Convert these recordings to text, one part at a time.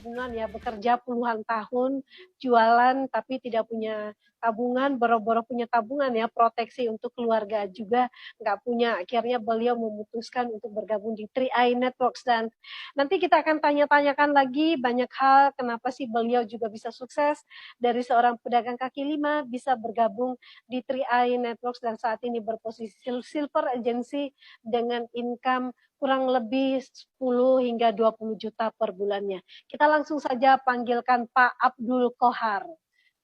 tabungan ya, bekerja puluhan tahun, jualan tapi tidak punya tabungan, boro-boro punya tabungan ya, proteksi untuk keluarga juga nggak punya. Akhirnya beliau memutuskan untuk bergabung di 3i Networks, dan nanti kita akan tanya-tanyakan lagi banyak hal kenapa sih beliau juga bisa sukses dari seorang pedagang kaki lima bisa bergabung di 3i Networks dan saat ini berposisi silver agency dengan income kurang lebih 10 hingga 20 juta per bulannya. Kita langsung saja panggilkan Pak Abdul Kohar.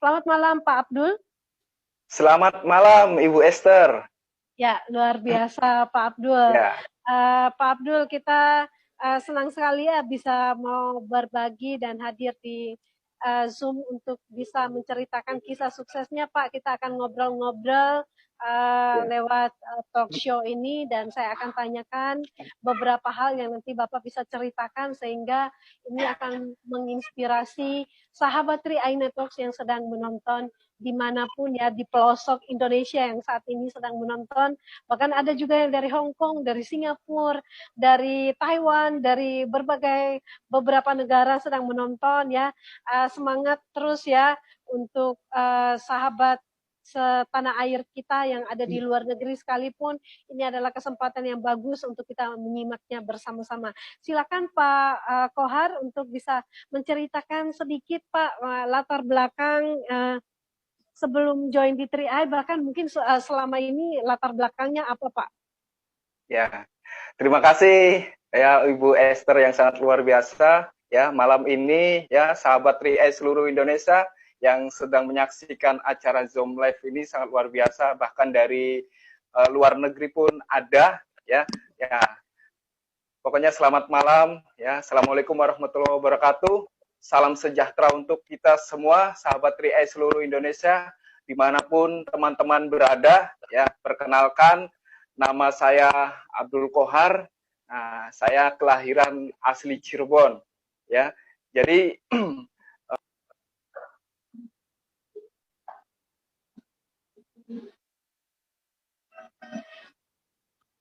Selamat malam Pak Abdul. Selamat malam Ibu Esther. Ya, luar biasa Pak Abdul. Ya. Pak Abdul, kita senang sekali ya bisa mau berbagi dan hadir di Zoom untuk bisa menceritakan kisah suksesnya Pak. Kita akan ngobrol-ngobrol lewat talk show ini dan saya akan tanyakan beberapa hal yang nanti Bapak bisa ceritakan sehingga ini akan menginspirasi sahabat 3i Networks yang sedang menonton dimanapun ya di pelosok Indonesia yang saat ini sedang menonton. Bahkan ada juga yang dari Hong Kong, dari Singapura, dari Taiwan, dari berbagai beberapa negara sedang menonton ya. Semangat terus ya untuk sahabat setanah air kita yang ada di luar negeri sekalipun, ini adalah kesempatan yang bagus untuk kita menyimaknya bersama-sama. Silakan Pak Kohar untuk bisa menceritakan sedikit Pak latar belakang sebelum join di 3i, bahkan mungkin selama ini latar belakangnya apa Pak? Ya, terima kasih ya Ibu Esther yang sangat luar biasa ya malam ini ya sahabat 3i seluruh Indonesia yang sedang menyaksikan acara Zoom Live ini sangat luar biasa, bahkan dari luar negeri pun ada ya. Pokoknya selamat malam ya. Assalamualaikum warahmatullahi wabarakatuh. Salam sejahtera untuk kita semua sahabat 3i seluruh Indonesia dimanapun teman-teman berada ya. Perkenalkan, nama saya Abdul Kohar. Nah, saya kelahiran asli Cirebon ya. Jadi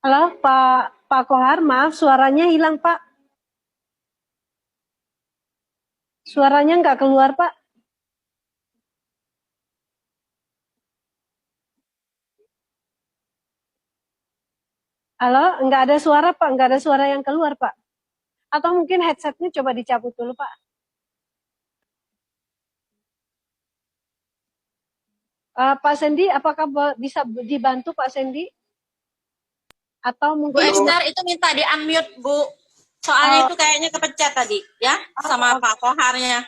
Halo Pak Kohar, maaf suaranya hilang Pak. Suaranya nggak keluar Pak. Halo, nggak ada suara Pak, nggak ada suara yang keluar Pak. Atau mungkin headsetnya coba dicabut dulu Pak. Pak Sandy, apakah bisa dibantu Pak Sandy? Atau mungkin Bu Esther itu minta di unmute Bu, soalnya itu kayaknya kepencet tadi ya sama Pak Koharnya.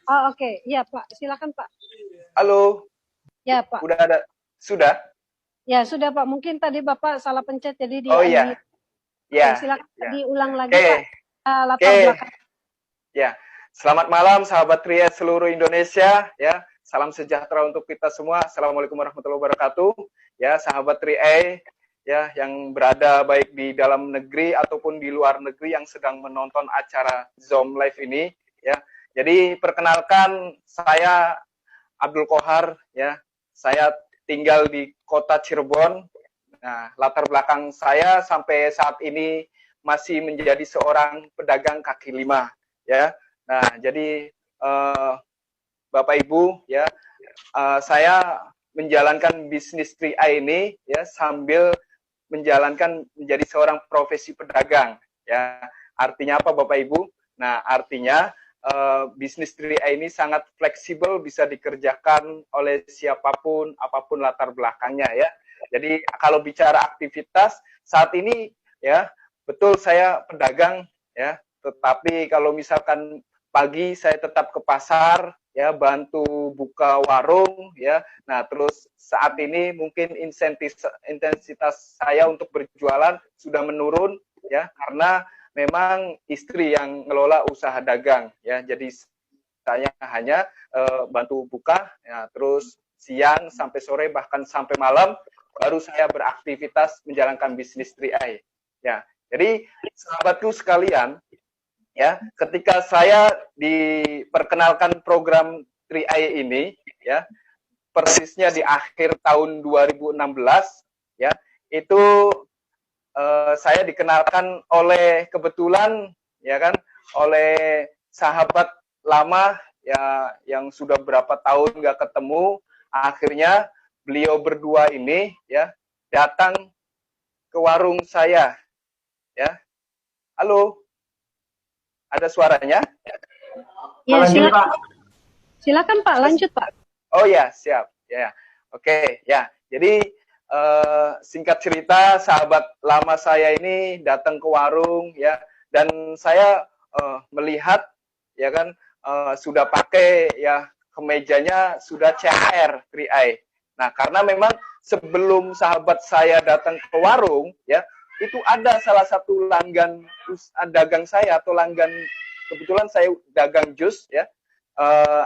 Oh oke. Ya Pak, silakan Pak. Halo. Ya Pak. Udah ada, sudah? Ya sudah Pak, mungkin tadi Bapak salah pencet jadi di Oh iya. Ya. Silakan diulang lagi Pak. Latar belakang. Ya, selamat malam sahabat 3i seluruh Indonesia ya. Salam sejahtera untuk kita semua. Assalamualaikum warahmatullahi wabarakatuh. Ya, sahabat 3i ya yang berada baik di dalam negeri ataupun di luar negeri yang sedang menonton acara Zoom Live ini ya. Jadi perkenalkan, saya Abdul Kohar ya. Saya tinggal di kota Cirebon. Nah, latar belakang saya sampai saat ini masih menjadi seorang pedagang kaki lima ya. Nah, jadi Bapak Ibu ya, saya menjalankan bisnis 3i ini ya sambil menjalankan menjadi seorang profesi pedagang ya. Artinya apa Bapak Ibu? Nah, artinya bisnis 3i ini sangat fleksibel, bisa dikerjakan oleh siapapun, apapun latar belakangnya ya. Jadi kalau bicara aktivitas saat ini ya, betul saya pedagang ya, tetapi kalau misalkan pagi saya tetap ke pasar ya, bantu buka warung ya. Nah, terus saat ini mungkin intensitas saya untuk berjualan sudah menurun ya, karena memang istri yang ngelola usaha dagang ya. Jadi saya hanya bantu buka ya, terus siang sampai sore bahkan sampai malam baru saya beraktivitas menjalankan bisnis 3i ya. Jadi sahabatku sekalian ya, ketika saya diperkenalkan program 3i ini ya, persisnya di akhir tahun 2016 ya, itu saya dikenalkan oleh kebetulan ya kan oleh sahabat lama ya, yang sudah berapa tahun nggak ketemu, akhirnya beliau berdua ini ya datang ke warung saya ya. Halo, ada suaranya? Ya, silakan. Silakan Pak, lanjut Pak. Oh ya, siap. Ya, oke ya. Jadi singkat cerita, sahabat lama saya ini datang ke warung ya, dan saya melihat ya kan sudah pakai ya kemejanya sudah CR 3i. Nah, karena memang sebelum sahabat saya datang ke warung ya, itu ada salah satu langgan dagang saya atau langgan, kebetulan saya dagang jus ya.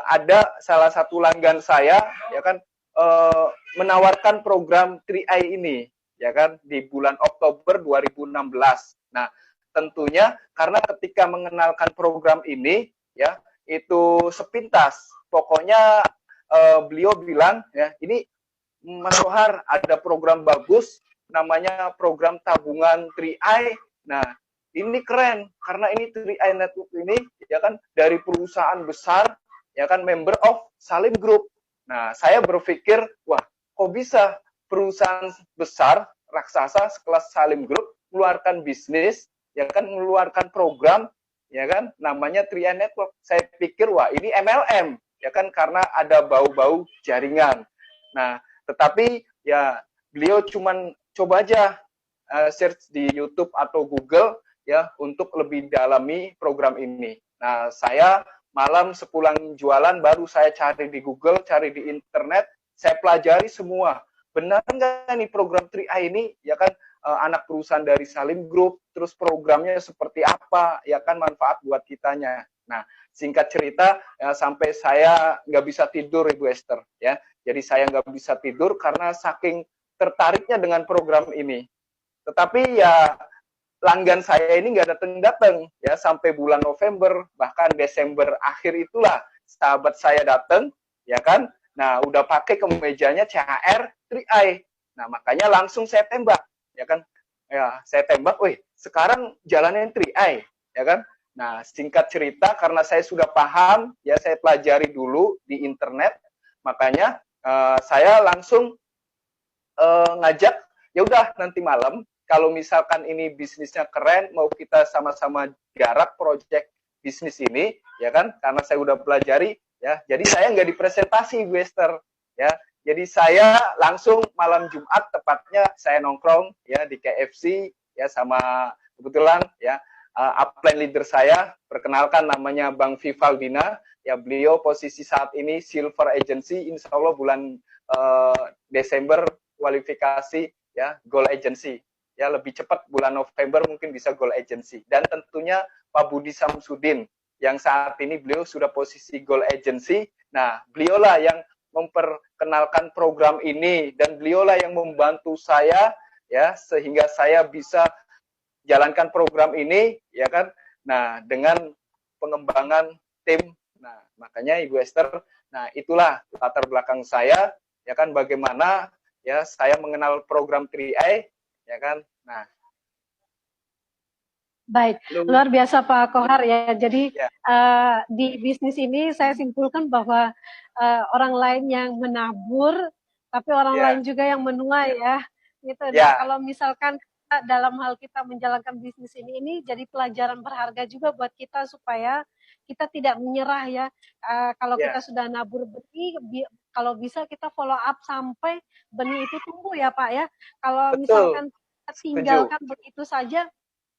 Ada salah satu langgan saya ya kan menawarkan program 3i ini ya kan di bulan Oktober 2016. Nah, tentunya karena ketika mengenalkan program ini ya itu sepintas, pokoknya beliau bilang ya, ini Mas Sohar ada program bagus namanya program tabungan 3i. Nah, ini keren karena ini 3i Network ini ya kan dari perusahaan besar ya kan, member of Salim Group. Nah, saya berpikir, wah, kok bisa perusahaan besar raksasa sekelas Salim Group mengeluarkan bisnis ya kan, mengeluarkan program ya kan namanya 3i Network. Saya pikir, wah, ini MLM ya kan, karena ada bau-bau jaringan. Nah, tetapi ya beliau cuman coba aja search di YouTube atau Google ya untuk lebih dalami program ini. Nah, saya malam sepulang jualan baru saya cari di Google, cari di internet, saya pelajari semua. Benar nggak nih program 3i ini ya kan anak perusahaan dari Salim Group, terus programnya seperti apa ya kan, manfaat buat kitanya. Nah, singkat cerita ya, sampai saya nggak bisa tidur Ibu Esther ya. Jadi saya nggak bisa tidur karena saking tertariknya dengan program ini. Tetapi ya langgan saya ini nggak datang-datang ya sampai bulan November, bahkan Desember akhir itulah sahabat saya datang ya kan. Nah, udah pakai kemejanya CHR 3i. Nah, makanya langsung saya tembak ya kan. Ya, saya tembak, wih, sekarang jalanin 3i ya kan. Nah, singkat cerita karena saya sudah paham ya, saya pelajari dulu di internet, makanya saya langsung ngajak, ya udah nanti malam kalau misalkan ini bisnisnya keren, mau kita sama-sama garap project bisnis ini, ya kan? Karena saya udah pelajari, ya. Jadi saya nggak dipresentasi, Bu Esther, ya. Jadi saya langsung malam Jumat tepatnya saya nongkrong ya di KFC ya sama kebetulan ya upline leader saya, perkenalkan namanya Bang Vivaldina, ya beliau posisi saat ini Silver Agency, insya Allah bulan Desember kualifikasi ya Gold Agency. Ya lebih cepat bulan November mungkin bisa Gold Agency. Dan tentunya Pak Budi Samsudin yang saat ini beliau sudah posisi Gold Agency. Nah, beliaulah yang memperkenalkan program ini dan beliaulah yang membantu saya ya sehingga saya bisa jalankan program ini ya kan. Nah, dengan pengembangan tim. Nah, makanya Ibu Esther, nah itulah latar belakang saya ya kan, bagaimana ya saya mengenal program 3i ya kan. Nah, baik, luar biasa Pak Kohar ya. Jadi ya. Di bisnis ini saya simpulkan bahwa orang lain yang menabur, tapi orang lain juga yang menuai ya. Gitu. Nah, kalau misalkan dalam hal kita menjalankan bisnis ini jadi pelajaran berharga juga buat kita supaya kita tidak menyerah ya. Kalau kita sudah nabur benih, kalau bisa kita follow up sampai benih itu tumbuh ya Pak ya. Kalau misalkan kita tinggalkan begitu saja,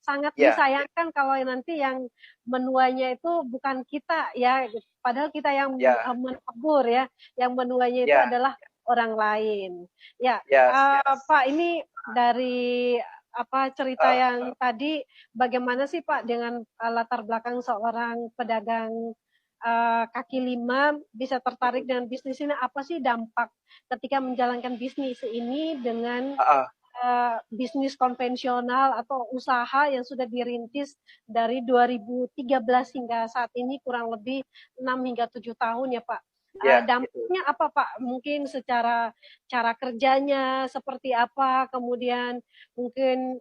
sangat disayangkan kalau nanti yang menuainya itu bukan kita ya, padahal kita yang menabur ya, yang menuainya itu adalah orang lain. Ya, Pak, ini dari cerita yang tadi, bagaimana sih Pak dengan latar belakang seorang pedagang kaki lima bisa tertarik dengan bisnis ini? Apa sih dampak ketika menjalankan bisnis ini dengan bisnis konvensional atau usaha yang sudah dirintis dari 2013 hingga saat ini kurang lebih 6 hingga 7 tahun ya Pak. Dampaknya apa Pak? Mungkin secara cara kerjanya seperti apa, kemudian mungkin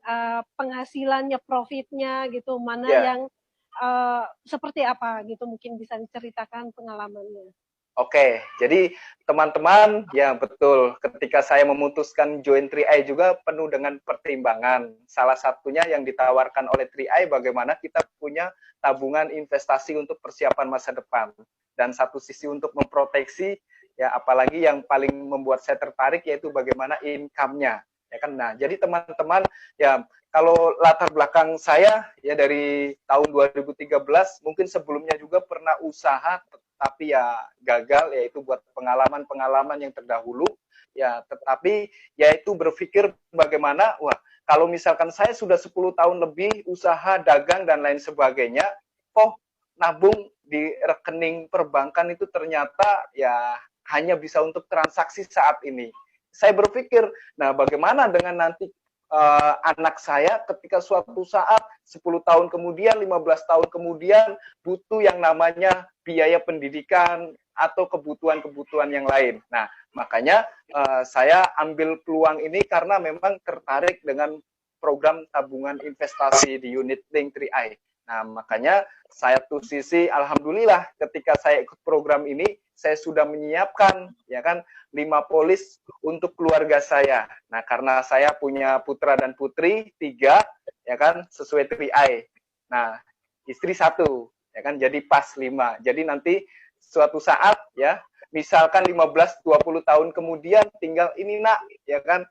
penghasilannya, profitnya gitu, mana yang seperti apa gitu, mungkin bisa diceritakan pengalamannya. Oke, jadi teman-teman, ya betul. Ketika saya memutuskan join 3i juga penuh dengan pertimbangan. Salah satunya yang ditawarkan oleh 3i bagaimana kita punya tabungan investasi untuk persiapan masa depan. Dan satu sisi untuk memproteksi, ya apalagi yang paling membuat saya tertarik yaitu bagaimana income-nya. Ya kan? Nah, jadi teman-teman, ya kalau latar belakang saya ya dari tahun 2013, mungkin sebelumnya juga pernah usaha tapi ya gagal, yaitu buat pengalaman-pengalaman yang terdahulu ya, tetapi yaitu berpikir bagaimana kalau misalkan saya sudah 10 tahun lebih usaha dagang dan lain sebagainya, nabung di rekening perbankan itu ternyata ya hanya bisa untuk transaksi saat ini. Saya berpikir, nah bagaimana dengan nanti anak saya ketika suatu saat 10 tahun kemudian, 15 tahun kemudian butuh yang namanya biaya pendidikan atau kebutuhan-kebutuhan yang lain. Nah, makanya saya ambil peluang ini karena memang tertarik dengan program tabungan investasi di unit link 3i. Nah, makanya saya tuh sisi alhamdulillah ketika saya ikut program ini saya sudah menyiapkan ya kan 5 polis untuk keluarga saya. Nah, karena saya punya putra dan putri 3 ya kan sesuai 3i. Nah, istri 1 ya kan jadi pas 5. Jadi nanti suatu saat ya misalkan 15-20 tahun kemudian tinggal ini nak ya kan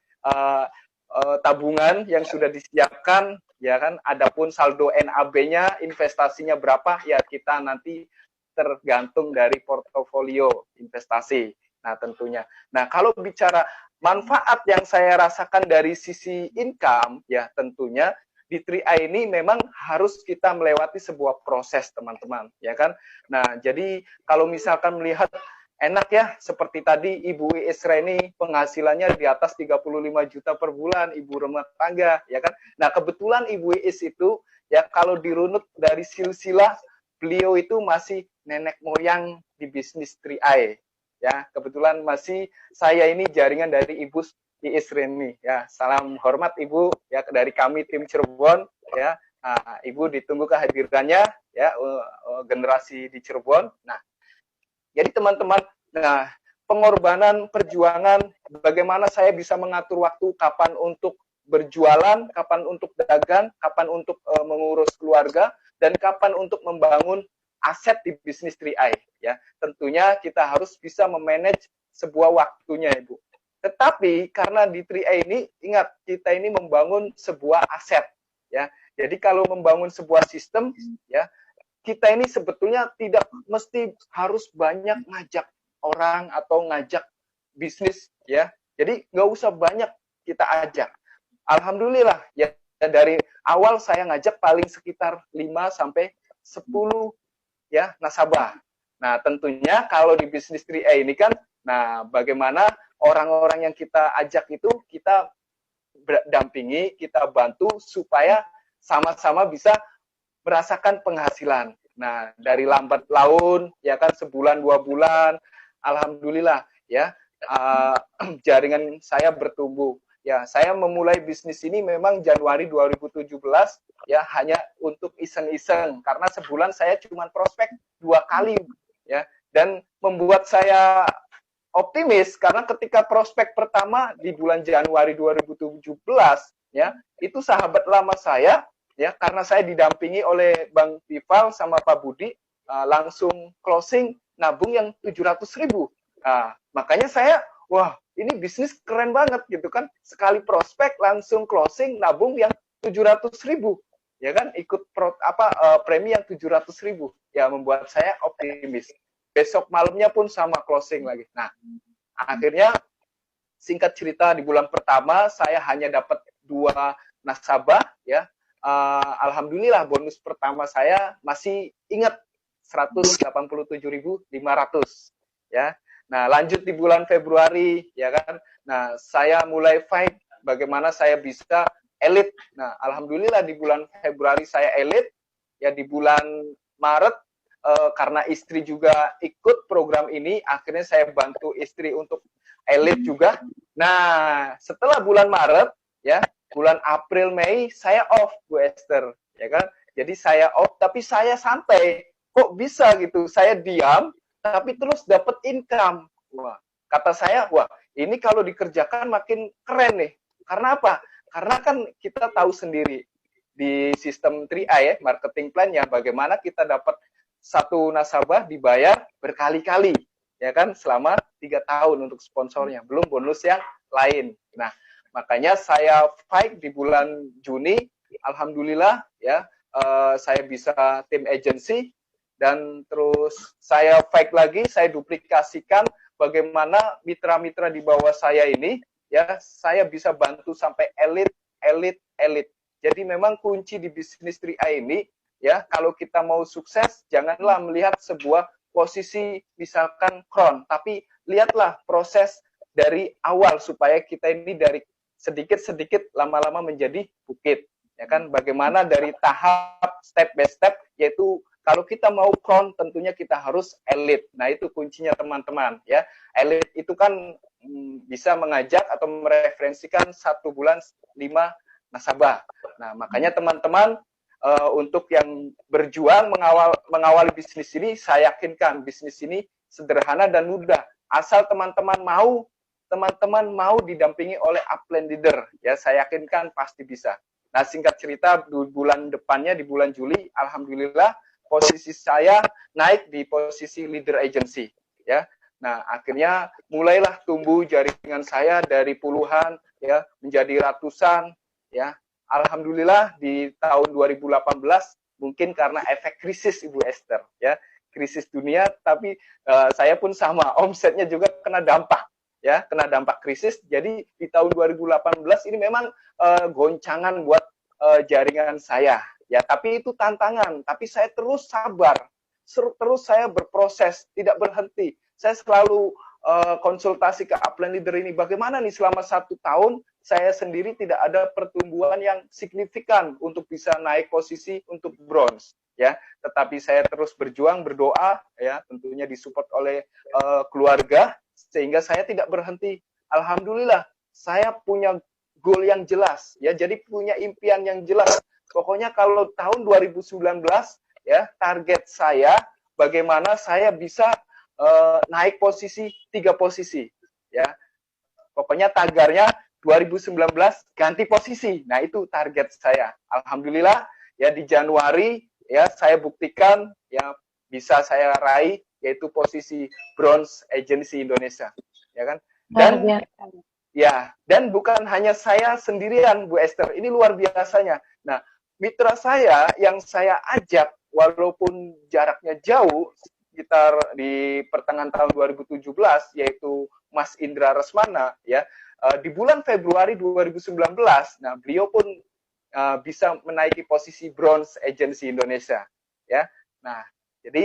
tabungan yang sudah disiapkan ya kan, adapun saldo NAB-nya investasinya berapa ya kita nanti tergantung dari portofolio investasi. Nah, tentunya. Nah, kalau bicara manfaat yang saya rasakan dari sisi income ya tentunya di 3i ini memang harus kita melewati sebuah proses, teman-teman, ya kan? Nah, jadi kalau misalkan melihat enak ya, seperti tadi Ibu Iis Reni penghasilannya di atas 35 juta per bulan, ibu rumah tangga, ya kan? Nah, kebetulan Ibu Iis itu, ya kalau dirunut dari silsilah, beliau itu masih nenek moyang di bisnis 3i. Ya, kebetulan masih saya ini jaringan dari Ibu Iis Reni. Ya, salam hormat Ibu, ya dari kami tim Cirebon, ya. Nah, Ibu ditunggu kehadirannya, ya, generasi di Cirebon. Nah, jadi teman-teman, nah pengorbanan, perjuangan, bagaimana saya bisa mengatur waktu, kapan untuk berjualan, kapan untuk dagang, kapan untuk mengurus keluarga, dan kapan untuk membangun aset di bisnis 3i. Ya, tentunya kita harus bisa memanage sebuah waktunya, Ibu. Tetapi karena di 3i ini, ingat kita ini membangun sebuah aset. Ya, jadi kalau membangun sebuah sistem, ya kita ini sebetulnya tidak mesti harus banyak ngajak orang atau ngajak bisnis ya. Jadi nggak usah banyak kita ajak. Alhamdulillah ya dari awal saya ngajak paling sekitar 5 sampai 10 ya nasabah. Nah, tentunya kalau di bisnis 3i ini kan nah bagaimana orang-orang yang kita ajak itu kita dampingi, kita bantu supaya sama-sama bisa merasakan penghasilan. Nah, dari lambat laun, ya kan sebulan 2 bulan, alhamdulillah ya jaringan saya bertumbuh. Ya, saya memulai bisnis ini memang Januari 2017 ya hanya untuk iseng-iseng karena sebulan saya cuma prospek 2 kali ya dan membuat saya optimis karena ketika prospek pertama di bulan Januari 2017 ya itu sahabat lama saya ya karena saya didampingi oleh Bang Tifal sama Pak Budi langsung closing nabung yang 700.000. Makanya saya wah ini bisnis keren banget gitu kan sekali prospek langsung closing nabung yang 700.000 ya kan ikut premi yang 700.000 ya membuat saya optimis. Besok malamnya pun sama closing lagi. Nah akhirnya singkat cerita di bulan pertama saya hanya dapat 2 nasabah ya. Alhamdulillah bonus pertama saya masih ingat 187.500 ya. Nah, lanjut di bulan Februari ya kan. Nah, saya mulai fight bagaimana saya bisa elit. Nah, alhamdulillah di bulan Februari saya elit ya di bulan Maret karena istri juga ikut program ini, akhirnya saya bantu istri untuk elit juga. Nah, setelah bulan Maret ya bulan April Mei saya off Bu Esther ya kan Jadi saya off, tapi saya santai. Kok bisa gitu? Saya diam, tapi terus dapat income. Wah, kata saya, wah ini kalau dikerjakan makin keren nih. Karena apa? Karena kan kita tahu sendiri di sistem 3i ya, marketing plan ya, bagaimana kita dapat satu nasabah dibayar berkali-kali, ya kan, selama 3 tahun untuk sponsornya, belum bonus yang lain. Nah, makanya saya fight di bulan Juni, alhamdulillah ya, saya bisa tim agency, dan terus saya fight lagi, saya duplikasikan bagaimana mitra-mitra di bawah saya ini, ya, saya bisa bantu sampai elit. Jadi memang kunci di bisnis 3i ini, ya, kalau kita mau sukses, janganlah melihat sebuah posisi misalkan crown, tapi lihatlah proses dari awal supaya kita ini dari sedikit-sedikit lama-lama menjadi bukit, ya kan? Bagaimana dari tahap step by step, yaitu kalau kita mau crown tentunya kita harus elit. Nah, itu kuncinya teman-teman ya. Elit itu kan bisa mengajak atau mereferensikan 1 bulan 5 nasabah. Nah, makanya teman-teman untuk yang berjuang mengawali bisnis ini, saya yakinkan bisnis ini sederhana dan mudah. Asal teman-teman mau didampingi oleh upline leader, ya, saya yakinkan pasti bisa. Nah, singkat cerita, di bulan depannya, di bulan Juli, alhamdulillah posisi saya naik di posisi leader agency, ya. Nah, akhirnya mulailah tumbuh jaringan saya dari puluhan ya menjadi ratusan, ya. Alhamdulillah di tahun 2018 mungkin karena efek krisis Ibu Esther, ya, krisis dunia, tapi saya pun sama, omsetnya juga kena dampak, ya, kena dampak krisis. Jadi di tahun 2018 ini memang goncangan buat jaringan saya, ya, tapi itu tantangan, tapi saya terus sabar, terus saya berproses, tidak berhenti. Saya selalu konsultasi ke upline leader ini, bagaimana nih selama 1 tahun saya sendiri tidak ada pertumbuhan yang signifikan untuk bisa naik posisi untuk bronze, ya, tetapi saya terus berjuang, berdoa, ya, tentunya disupport oleh keluarga, sehingga saya tidak berhenti. Alhamdulillah saya punya goal yang jelas, ya, jadi punya impian yang jelas. Pokoknya kalau tahun 2019, ya, target saya bagaimana saya bisa naik posisi 3 posisi, ya. Pokoknya tagarnya 2019 ganti posisi. Nah, itu target saya. Alhamdulillah ya di Januari ya saya buktikan ya bisa saya raih, yaitu posisi bronze agency Indonesia, ya kan? Dan ya, dan bukan hanya saya sendirian, Bu Esther. Ini luar biasanya. Nah, mitra saya yang saya ajak, walaupun jaraknya jauh, sekitar di pertengahan tahun 2017, yaitu Mas Indra Resmana, ya, di bulan Februari 2019, nah beliau pun bisa menaiki posisi bronze agency Indonesia, ya. Nah, jadi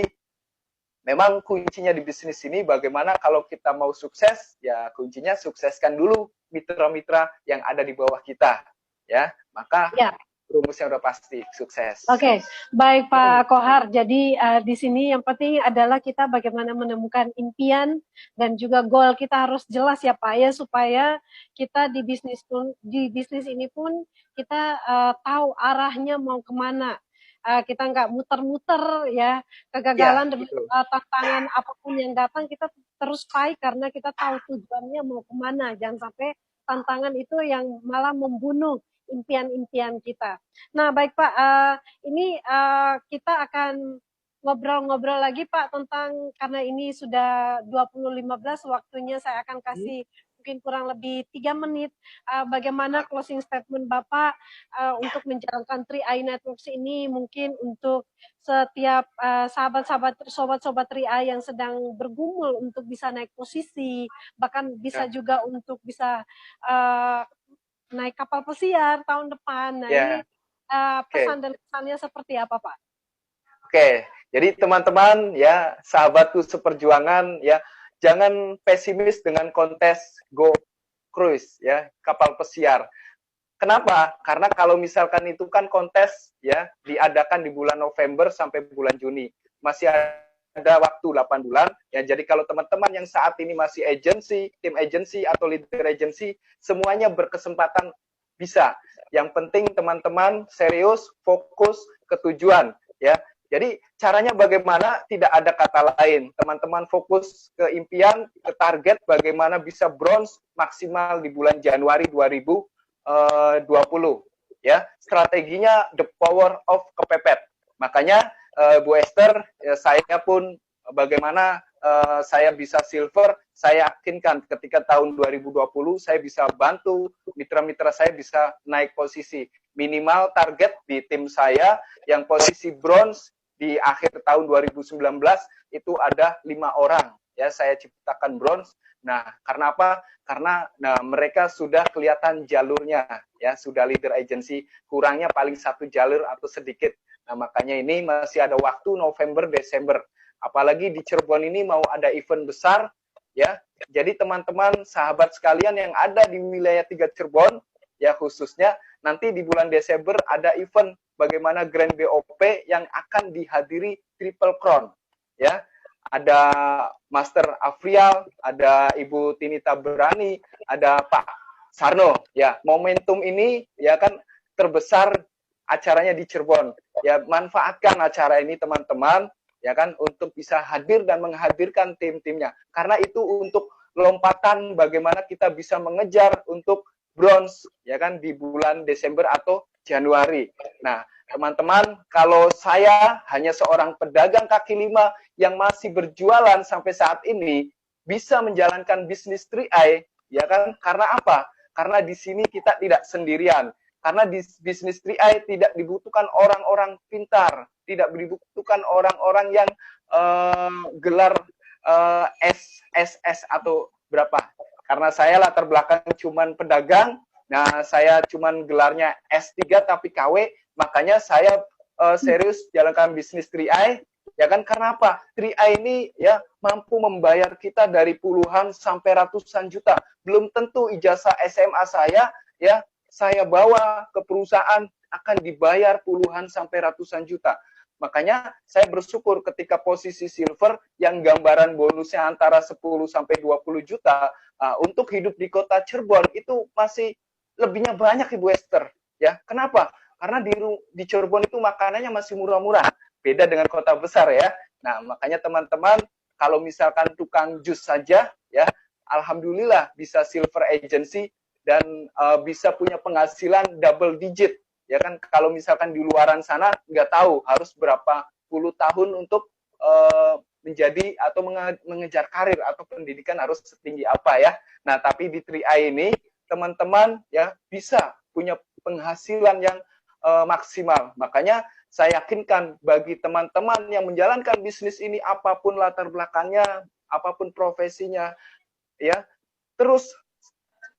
memang kuncinya di bisnis ini bagaimana kalau kita mau sukses, ya kuncinya sukseskan dulu mitra-mitra yang ada di bawah kita, ya, maka ya, rumusnya udah pasti sukses. Oke, baik Pak Kohar. Jadi di sini yang penting adalah kita bagaimana menemukan impian dan juga goal kita harus jelas ya Pak ya, supaya kita di bisnis ini pun kita tahu arahnya mau kemana. Kita nggak muter-muter ya, kegagalan demi tantangan apapun yang datang kita terus fight karena kita tahu tujuannya mau kemana. Jangan sampai tantangan itu yang malah membunuh impian-impian kita. Nah, baik Pak, ini kita akan ngobrol-ngobrol lagi Pak tentang, karena ini sudah 20.15, waktunya saya akan kasih mungkin kurang lebih 3 menit. Bagaimana closing statement Bapak untuk menjalankan 3i Networks ini, mungkin untuk setiap sobat-sobat 3i yang sedang bergumul untuk bisa naik posisi, bahkan bisa juga untuk bisa naik kapal pesiar tahun depan. Nah, ini pesan dan kesannya seperti apa, Pak? Oke, jadi teman-teman ya, sahabatku seperjuangan ya, jangan pesimis dengan kontes Go Cruise ya, kapal pesiar. Kenapa? Karena kalau misalkan itu kan kontes ya diadakan di bulan November sampai bulan Juni. Masih ada waktu 8 bulan. Ya, jadi kalau teman-teman yang saat ini masih agency, tim agency atau leader agency, semuanya berkesempatan bisa. Yang penting teman-teman serius, fokus, ke tujuan, ya. Jadi caranya bagaimana, tidak ada kata lain. Teman-teman fokus ke impian, ke target bagaimana bisa bronze maksimal di bulan Januari 2020. Ya, strateginya the power of kepepet. Makanya Bu Esther, saya pun bagaimana saya bisa silver, saya yakinkan ketika tahun 2020 saya bisa bantu mitra-mitra saya bisa naik posisi. Minimal target di tim saya yang posisi bronze di akhir tahun 2019 itu ada 5 orang, ya, saya ciptakan bronze. Nah, karena apa? Karena mereka sudah kelihatan jalurnya, ya, sudah leader agency, kurangnya paling 1 jalur atau sedikit. Nah, makanya ini masih ada waktu November, Desember. Apalagi di Cirebon ini mau ada event besar, ya. Jadi teman-teman, sahabat sekalian yang ada di wilayah 3 Cirebon, ya, khususnya nanti di bulan Desember ada event bagaimana Grand BOP yang akan dihadiri Triple Crown, ya. Ada Master Afrial, ada Ibu Tinita Berani, ada Pak Sarno, ya. Momentum ini, ya kan, terbesar acaranya di Cirebon, ya. Manfaatkan acara ini teman-teman, ya kan, untuk bisa hadir dan menghadirkan tim-timnya, karena itu untuk lompatan bagaimana kita bisa mengejar untuk bronze, ya kan, di bulan Desember atau Januari. Nah, teman-teman, kalau saya hanya seorang pedagang kaki lima yang masih berjualan sampai saat ini, bisa menjalankan bisnis 3i, ya kan, karena apa? Karena di sini kita tidak sendirian. Karena di bisnis 3i tidak dibutuhkan orang-orang pintar, tidak dibutuhkan orang-orang yang gelar SSS atau berapa. Karena saya latar belakang cuman pedagang, nah saya cuman gelarnya S3 tapi KW, makanya saya serius jalankan bisnis 3i, ya kan, karena apa? 3i ini ya mampu membayar kita dari puluhan sampai ratusan juta. Belum tentu ijazah SMA saya, ya, saya bawa ke perusahaan akan dibayar puluhan sampai ratusan juta. Makanya saya bersyukur ketika posisi silver yang gambaran bonusnya antara 10 sampai 20 juta untuk hidup di kota Cirebon itu masih lebihnya banyak, Ibu Esther, ya. Kenapa? Karena di Cirebon itu makanannya masih murah-murah. Beda dengan kota besar, ya. Nah, makanya teman-teman kalau misalkan tukang jus saja, ya, alhamdulillah bisa silver agency dan bisa punya penghasilan double digit, ya kan. Kalau misalkan di luaran sana nggak tahu harus berapa puluh tahun untuk menjadi atau mengejar karir atau pendidikan harus setinggi apa, ya. Nah, tapi di 3i ini teman-teman, ya, bisa punya penghasilan yang maksimal. Makanya saya yakinkan bagi teman-teman yang menjalankan bisnis ini, apapun latar belakangnya, apapun profesinya, ya, terus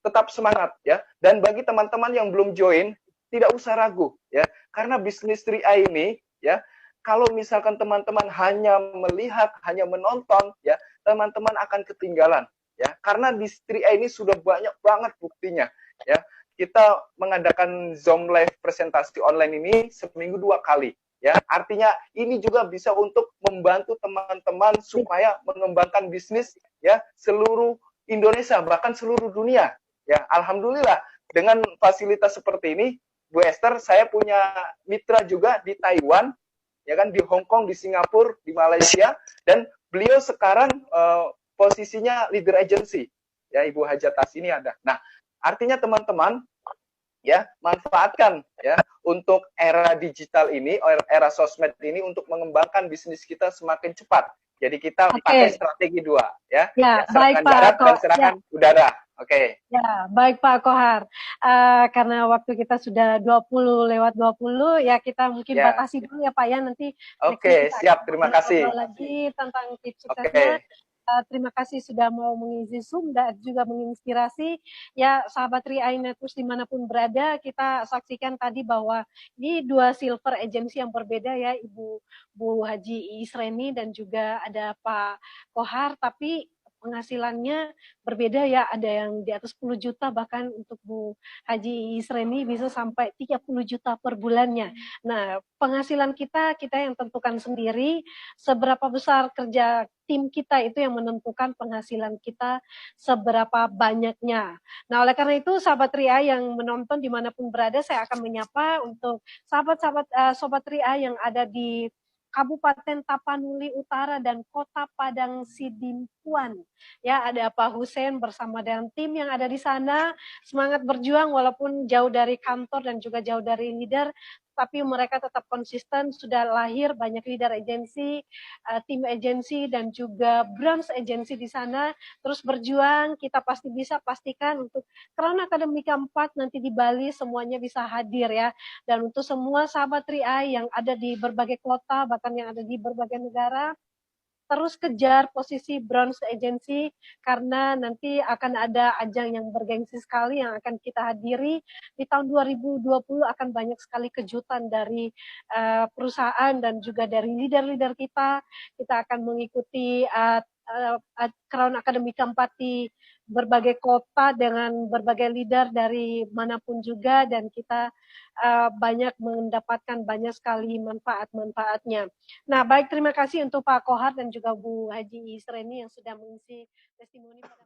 tetap semangat, ya. Dan bagi teman-teman yang belum join, tidak usah ragu, ya. Karena bisnis 3i ini, ya, kalau misalkan teman-teman hanya melihat, hanya menonton, ya, teman-teman akan ketinggalan, ya. Karena di 3i ini sudah banyak banget buktinya, ya. Kita mengadakan Zoom live presentasi online ini seminggu 2 kali, ya. Artinya ini juga bisa untuk membantu teman-teman supaya mengembangkan bisnis, ya, seluruh Indonesia bahkan seluruh dunia. Ya, alhamdulillah dengan fasilitas seperti ini, Bu Esther, saya punya mitra juga di Taiwan, ya kan, di Hong Kong, di Singapura, di Malaysia, dan beliau sekarang posisinya leader agency, ya, Ibu Hajatas ini ada. Nah, artinya teman-teman, ya, manfaatkan, ya, untuk era digital ini, era sosmed ini untuk mengembangkan bisnis kita semakin cepat. Jadi kita pakai strategi 2, ya, ya, serangan baik, darat Pak, dan serangan udara. Oke. Ya, baik Pak Kohar. Karena waktu kita sudah 20:20, ya kita mungkin batasi dulu ya Pak ya, nanti. Oke, siap, terima kasih. Lagi tentang tips suksesnya. Terima kasih sudah mau mengisi Zoom dan juga menginspirasi. Ya, sahabat 3i Networks dimanapun berada, kita saksikan tadi bahwa ini 2 silver agency yang berbeda, ya, Bu Haji Isreni dan juga ada Pak Kohar, tapi penghasilannya berbeda ya, ada yang di atas 10 juta, bahkan untuk Bu Haji Isreni bisa sampai 30 juta per bulannya. Nah, penghasilan kita yang tentukan sendiri, seberapa besar kerja tim kita itu yang menentukan penghasilan kita seberapa banyaknya. Nah, oleh karena itu, sahabat Ria yang menonton dimanapun berada, saya akan menyapa untuk sahabat-sahabat Sobat Ria yang ada di Kabupaten Tapanuli Utara dan Kota Padang Sidimpuan. Ya, ada Pak Hussein bersama dengan tim yang ada di sana, semangat berjuang walaupun jauh dari kantor dan juga jauh dari leader, tapi mereka tetap konsisten, sudah lahir banyak leader agensi, tim agensi dan juga branch agensi di sana, terus berjuang, kita pasti bisa pastikan untuk Crown Academy keempat nanti di Bali semuanya bisa hadir ya. Dan untuk semua sahabat Tri-Eye yang ada di berbagai kota, bahkan yang ada di berbagai negara, terus kejar posisi bronze agency karena nanti akan ada ajang yang bergengsi sekali yang akan kita hadiri di tahun 2020. Akan banyak sekali kejutan dari perusahaan dan juga dari leader-leader kita. Kita akan mengikuti Crown Academy keempat di berbagai kota dengan berbagai leader dari manapun juga, dan kita banyak mendapatkan banyak sekali manfaat-manfaatnya. Nah, baik, terima kasih untuk Pak Kohar dan juga Bu Haji Isreni yang sudah mengisi testimoni pada